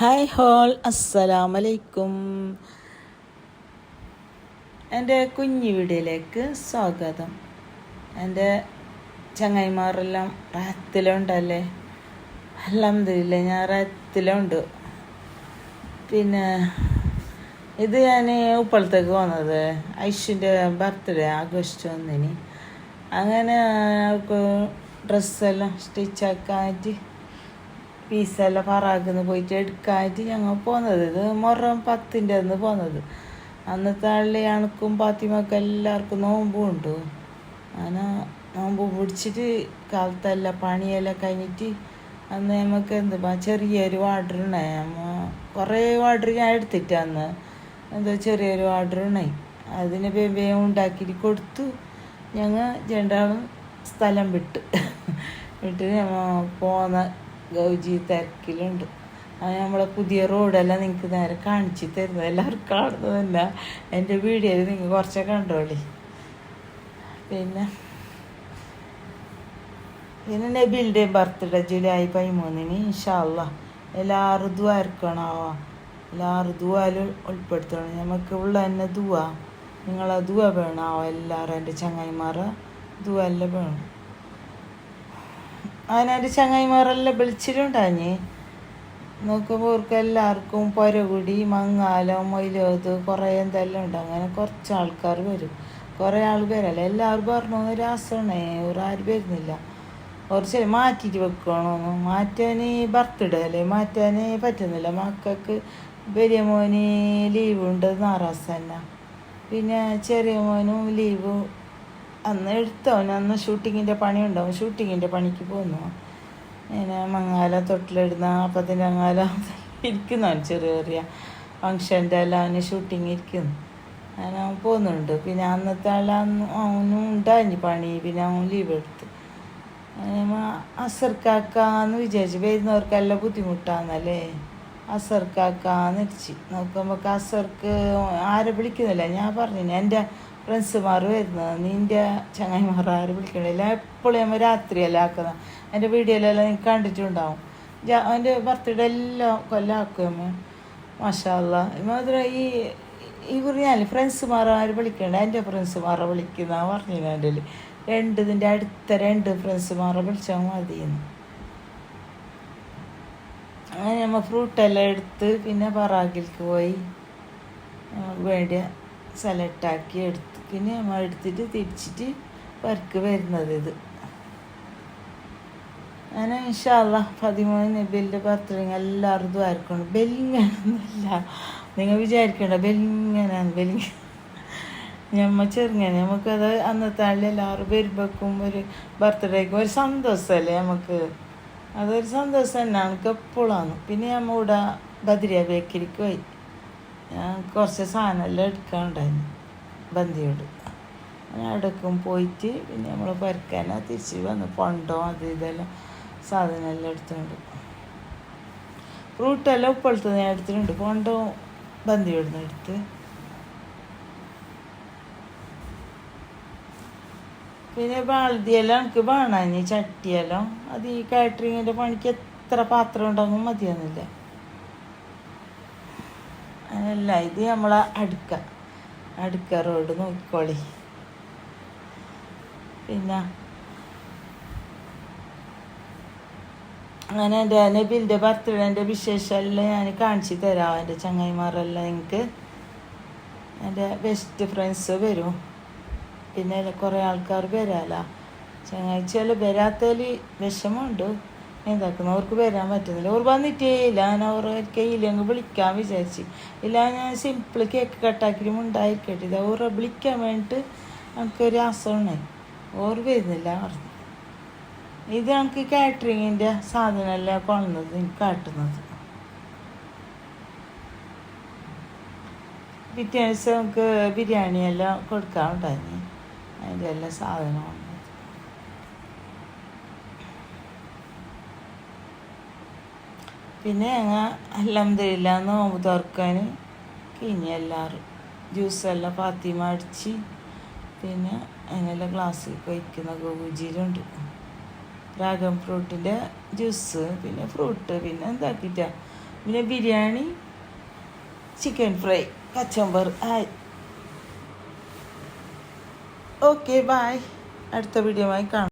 Hi whole, അസ്സലാമലൈക്കും. എൻ്റെ കുഞ്ഞു വീഡിയോയിലേക്ക് സ്വാഗതം. എൻ്റെ ചങ്ങായിമാരെല്ലാം റാത്തിലുണ്ടല്ലേ? അൽഹംദുലില്ലാ, ഞാൻ റാത്തിലുണ്ട്. പിന്നെ ഇത് ഞാൻ ഉപ്പളത്തേക്ക് പോകുന്നത് ഐഷുൻ്റെ ബർത്ത്ഡേ ആഘോഷിച്ചു വന്നിനി. അങ്ങനെ അവർക്ക് ഡ്രസ്സെല്ലാം സ്റ്റിച്ചാക്കാനായിട്ട് പീസെല്ലാം ഫറാഖിന്ന് പോയിട്ട് എടുക്കാനായിട്ട് ഞങ്ങൾ പോകുന്നത്. ഇത് മുഹറം 10-ൻ്റെ അന്ന് പോകുന്നത്. അന്നത്തെ ആളിൽ അണക്കും പാത്തിമൊക്കെ എല്ലാവർക്കും നോമ്പും ഉണ്ട്. അങ്ങനെ നോമ്പ് പിടിച്ചിട്ട് കാലത്തെല്ലാം പണിയെല്ലാം കഴിഞ്ഞിട്ട് അന്ന് നമുക്ക് എന്തുവാ ചെറിയൊരു ഓർഡർ ഉണ്ടായി. കുറേ ഓർഡർ ഞാൻ എടുത്തിട്ട് അന്ന് എന്തോ ചെറിയൊരു ഓർഡർ ഉണ്ടായി. അതിന് വേഗം ഉണ്ടാക്കിയിട്ട് കൊടുത്തു. ഞങ്ങൾ രണ്ടാളും സ്ഥലം വിട്ട് ഞങ്ങൾ പോന്ന ഗൗജി തിരക്കിലുണ്ട്. അത് നമ്മളെ പുതിയ റോഡെല്ലാം നിങ്ങൾക്ക് നേരെ കാണിച്ച് തരുന്നത്. എല്ലാവരും കാണുന്നതല്ല, എൻ്റെ വീഡിയോയിൽ നിങ്ങൾ കുറച്ചൊക്കെ കണ്ടോളി. പിന്നെ നബിലിൻ്റെ ബർത്ത്ഡേ ജൂലൈ 13-ന് ഇൻഷാ അല്ലാഹ്. എല്ലാവരും ദുആ ഇറക്കണാവാ, എല്ലാവരും ദുആയിൽ ഉൾപ്പെടുത്തണം. നമുക്ക് ഉള്ള തന്നെ ദുആ, നിങ്ങളെ ദുആ വേണാവോ എല്ലാവരും. എൻ്റെ ചങ്ങായിമാരെ ദുആ എല്ലാം വേണം. അങ്ങനെ എൻ്റെ ചങ്ങായിമാരെല്ലാം വിളിച്ചിട്ടുണ്ടാഞ്ഞ് നോക്കുമ്പോൾ അവർക്ക് എല്ലാവർക്കും പൊരകുടി മങ്ങാലം മൊയിലോത് കുറേ എന്തെല്ലാം ഉണ്ട്. അങ്ങനെ കുറച്ച് ആൾക്കാർ വരും, കുറേ ആൾ വരല്ല. എല്ലാവരും പറഞ്ഞു രസമാണേ, ആരും വരുന്നില്ല. കുറച്ച് മാറ്റിയിട്ട് വെക്കണമെന്ന്. മാറ്റാൻ ബർത്ത്ഡേ അല്ലേ, മാറ്റാൻ പറ്റുന്നില്ല. മക്കൾക്ക് വലിയ മോന് ലീവുണ്ട് നാറാസ് തന്നെ, പിന്നെ ചെറിയ മോനും ലീവ്. അന്ന് എടുത്തവന് അന്ന് ഷൂട്ടിങ്ങിൻ്റെ പണി ഉണ്ടാവും, ഷൂട്ടിങ്ങിൻ്റെ പണിക്ക് പോന്നു. ഇങ്ങനെ മങ്ങാല തൊട്ടിലിടുന്ന അപ്പത്തിൻ്റെ മങ്ങാല ഇരിക്കുന്നവൻ ചെറിയ ചെറിയ ഫങ്ഷൻ്റെ എല്ലാം അവന് ഷൂട്ടിങ് ഇരിക്കുന്നു. അങ്ങനെ അവൻ പോകുന്നുണ്ട്. പിന്നെ അന്നത്തെ അവനും ഉണ്ടായി പണി, പിന്നെ അവൻ ലീവ് എടുത്ത്. അസർക്കാക്കാന്ന് വിചാരിച്ചു. വരുന്നവർക്കെല്ലാം ബുദ്ധിമുട്ടാന്നല്ലേ, അസർക്കാക്കാന്ന് ഇരിച്ച് നോക്കുമ്പോൾ അസർക്ക് ആരെ വിളിക്കുന്നില്ല. ഞാൻ പറഞ്ഞു എൻ്റെ ഫ്രണ്ട്സുമാർ വരുന്നത്, നിൻ്റെ ചങ്ങായിമാർ ആരും വിളിക്കണില്ല. എപ്പോഴും നമ്മൾ രാത്രിയല്ല ആക്കുന്നത്. എൻ്റെ വീഡിയോയിലെല്ലാം നിങ്ങൾക്ക് കണ്ടിട്ടുണ്ടാവും. അവൻ്റെ ബർത്ത്ഡേ എല്ലാം കൊല്ലം ആക്കുമോ മാഷാ അല്ലാഹ്. മാത്രം ഈ ഞാൻ ഫ്രണ്ട്സുമാർ ആരും വിളിക്കണ്ട, എൻ്റെ ഫ്രണ്ട്സുമാരെ വിളിക്കുന്ന പറഞ്ഞില്ല. എൻ്റെ ഇതിൻ്റെ അടുത്ത 2 ഫ്രണ്ട്സുമാരെ വിളിച്ചാൽ മതിയെന്ന്. അങ്ങനെ നമ്മൾ ഫ്രൂട്ടെല്ലാം എടുത്ത് പിന്നെ പറാഗിലേക്ക് പോയി വേണ്ടിയ സെലക്റ്റാക്കി എടുത്ത് പിന്നെ നമ്മൾ എടുത്തിട്ട് തിരിച്ചിട്ട് വർക്ക് വരുന്നത്. ഇത് അങ്ങനെ ഇൻഷാ അല്ലാഹ് 13 നബിലിൻ്റെ ബർത്ത്ഡേ എല്ലാവരും ദ്വാരക്കണം. ബെല്ലിങ്ങനൊന്നുമില്ല, നിങ്ങൾ വിചാരിക്കണ്ട ബെല്ലിങ്ങനാണ്. ഞമ്മ ചെറുങ്ങനെ നമുക്കത് അന്നത്തെ ആളിൽ എല്ലാവരും വരുമ്പോഴേക്കും ഒരു ബർത്ത്ഡേക്ക് ഒരു സന്തോഷമല്ലേ നമുക്ക്. അതൊരു സന്തോഷം തന്നെ നമുക്ക് എപ്പോഴാണ്. പിന്നെ നമ്മൾ ഇവിടെ ബദ്രിയ ബേക്കറിക്ക് പോയി. ഞാൻ കുറച്ച് സാധനമെല്ലാം എടുക്കാനുണ്ടായിരുന്നു ബന്ധിയോട്. അവിടേക്കും പോയിട്ട് പിന്നെ നമ്മൾ പരക്കാനാ തിരിച്ച് വന്ന് പണ്ടോ അത് ഇതെല്ലാം സാധനമെല്ലാം എടുത്തിട്ടുണ്ട്. ഫ്രൂട്ടെല്ലാം ഉപ്പളത്ത് ഞാൻ എടുത്തിട്ടുണ്ട്, പണ്ടോ ബന്ധിയോടുന്ന് എടുത്ത്. പിന്നെ ബാൾദിയെല്ലാം എനിക്ക് വേണം, ചട്ടിയെല്ലാം. അത് ഈ കാറ്ററിങ്ങിൻ്റെ പണിക്ക് എത്ര പാത്രം ഉണ്ടാകും മതിയാകുന്നില്ല. അതല്ല, ഇത് നമ്മളെ അടുക്ക റോഡ് നോക്കിക്കോളി. പിന്നെ അങ്ങനെ എൻ്റെ നബിലിൻ്റെ ബർത്ത്ഡേൻ്റെ വിശേഷമെല്ലാം ഞാൻ കാണിച്ചു തരാം. എൻ്റെ ചങ്ങായിമാരെല്ലാം നിങ്ങൾക്ക് എൻ്റെ ബെസ്റ്റ് ഫ്രണ്ട്സ് വരും. പിന്നെ കുറേ ആൾക്കാർ വരാമല്ല ചങ്ങാഴ്ചയെല്ലാം വരാത്തതിൽ വിഷമമുണ്ട്. എന്താക്കുന്നു, അവർക്ക് വരാൻ പറ്റുന്നില്ല. അവർ വന്നിട്ടേ ഇല്ല. ഞാൻ അവർ കയ്യിലെങ്കിൽ വിളിക്കാൻ വിചാരിച്ച് ഇല്ല. ഞാൻ സിമ്പിൾ കേക്ക് കട്ടാക്കിയിട്ട് ഉണ്ടായിരിക്കട്ടെ. ഇത് ഓറെ വിളിക്കാൻ വേണ്ടിയിട്ട് നമുക്കൊരു ആസമാണ്. ഓർ വരുന്നില്ല പറഞ്ഞു. ഇത് നമുക്ക് കാറ്ററിങ്ങിൻ്റെ സാധനമെല്ലാം കൊള്ളുന്നത് എനിക്ക് കാട്ടുന്നത്. പിറ്റേ ദിവസം നമുക്ക് ബിരിയാണിയെല്ലാം കൊടുക്കാനുണ്ടായിരുന്നു. അതിൻ്റെ എല്ലാ സാധനവും പിന്നെ ഞങ്ങൾ അൽഹംദുലില്ലാ നോമ്പ് തുറക്കാൻ കഴിഞ്ഞ് എല്ലാവരും ജ്യൂസെല്ലാം ഫാത്തിമ അടിച്ച് പിന്നെ അതിനെല്ലാം ഗ്ലാസ്സിൽ കഴിക്കുന്ന ഗോജിയിലുണ്ട്. ഡ്രാഗൺ ഫ്രൂട്ടിൻ്റെ ജ്യൂസ്, പിന്നെ ഫ്രൂട്ട്, പിന്നെ എന്താക്കിയിട്ടാണ് പിന്നെ ബിരിയാണി, ചിക്കൻ ഫ്രൈ, കച്ചമ്പർ. ആയി. Okay, bye. അടുത്ത വീഡിയോയുമായി കാണാം.